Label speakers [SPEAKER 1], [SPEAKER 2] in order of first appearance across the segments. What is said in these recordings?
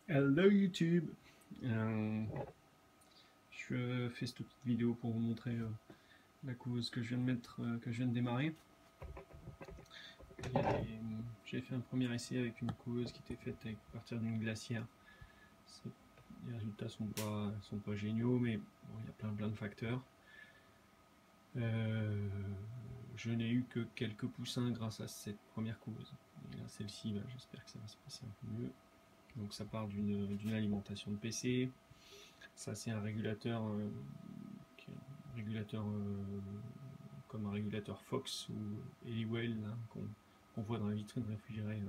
[SPEAKER 1] Hello YouTube. Je fais cette petite vidéo pour vous montrer la cause que je viens de mettre, que je viens de démarrer. J'ai fait un premier essai avec une cause qui était faite à partir d'une glacière. Les résultats sont pas géniaux, mais bon, il y a plein de facteurs. Je n'ai eu que quelques poussins grâce à cette première cause. Et là, celle-ci, j'espère que ça va se passer un peu mieux. Donc ça part d'une alimentation de PC. Ça c'est un régulateur, comme un régulateur Fox ou Honeywell qu'on voit dans la vitrine réfrigérée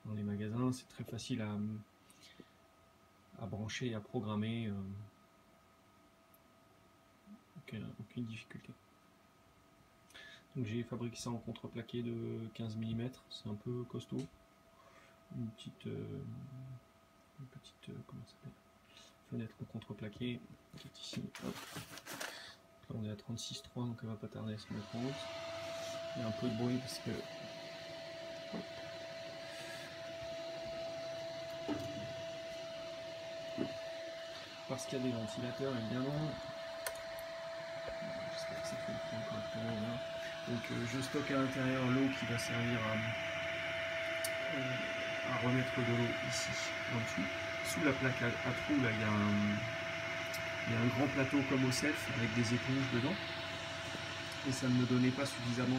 [SPEAKER 1] dans les magasins. C'est très facile à brancher et à programmer. Aucune difficulté. Donc j'ai fabriqué ça en contreplaqué de 15 mm, c'est un peu costaud. Une petite comment ça s'appelle, fenêtre en contreplaqué qui est ici. Hop. Là on est à 36.3 donc elle va pas tarder à se mettre en route. Il y a un peu de bruit parce que qu'il y a des ventilateurs évidemment. J'espère que ça fait le point correctement là. Donc je stocke à l'intérieur l'eau qui va servir à remettre de l'eau ici en dessous. Sous la plaque à trous là il y a un grand plateau comme au self avec des éponges dedans. Et ça ne me donnait pas suffisamment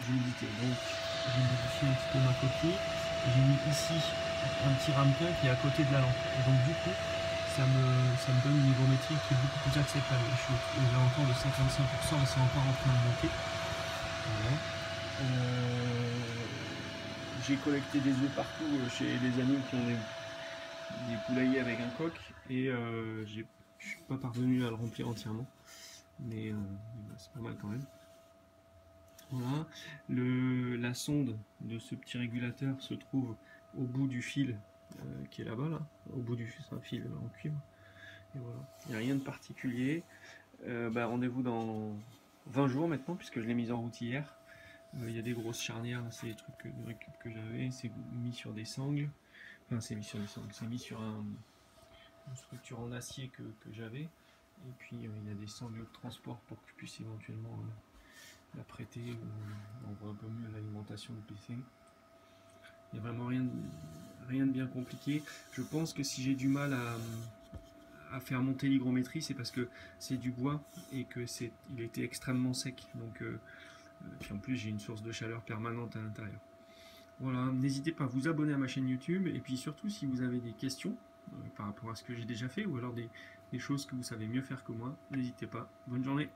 [SPEAKER 1] d'humidité. Donc j'ai modifié un petit peu ma coquille. J'ai mis ici un petit ramequin qui est à côté de la lampe. Et donc du coup, ça me donne une hygrométrie qui est beaucoup plus acceptable. Je suis aux alentours de 55% et c'est encore en train de monter. Voilà. J'ai collecté des œufs partout chez les amis qui ont des poulaillers avec un coq et je suis pas parvenu à le remplir entièrement. Mais c'est pas mal quand même. Voilà. La sonde de ce petit régulateur se trouve au bout du fil qui est là-bas, au bout du fil, c'est un fil en cuivre. Et voilà, il n'y a rien de particulier. Rendez-vous dans 20 jours maintenant, puisque je l'ai mise en route hier. Il y a des grosses charnières, c'est des trucs de récup que j'avais, c'est mis sur des sangles. Enfin, c'est mis sur des sangles, c'est mis sur une structure en acier que j'avais. Et puis il y a des sangles de transport pour que je puisse éventuellement la prêter ou on voit un peu mieux l'alimentation du PC. Il n'y a vraiment rien de bien compliqué. Je pense que si j'ai du mal à faire monter l'hygrométrie, c'est parce que c'est du bois et que il était extrêmement sec. Donc, puis en plus j'ai une source de chaleur permanente à l'intérieur. Voilà, n'hésitez pas à vous abonner à ma chaîne YouTube et puis surtout si vous avez des questions par rapport à ce que j'ai déjà fait ou alors des choses que vous savez mieux faire que moi, n'hésitez pas. Bonne journée.